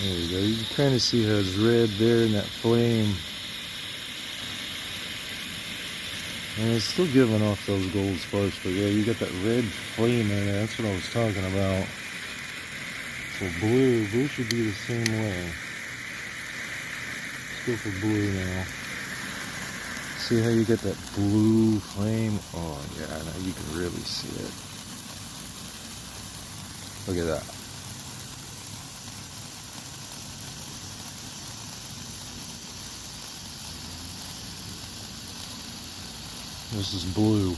There you go. You can kind of see how it's red there in that flame. And it's still giving off those gold sparks, but yeah, you got that red flame in there. That's what I was talking about. So blue should be the same way. Let's go for blue now. See how you get that blue flame? Oh yeah, now you can really see it. Look at that. This is blue.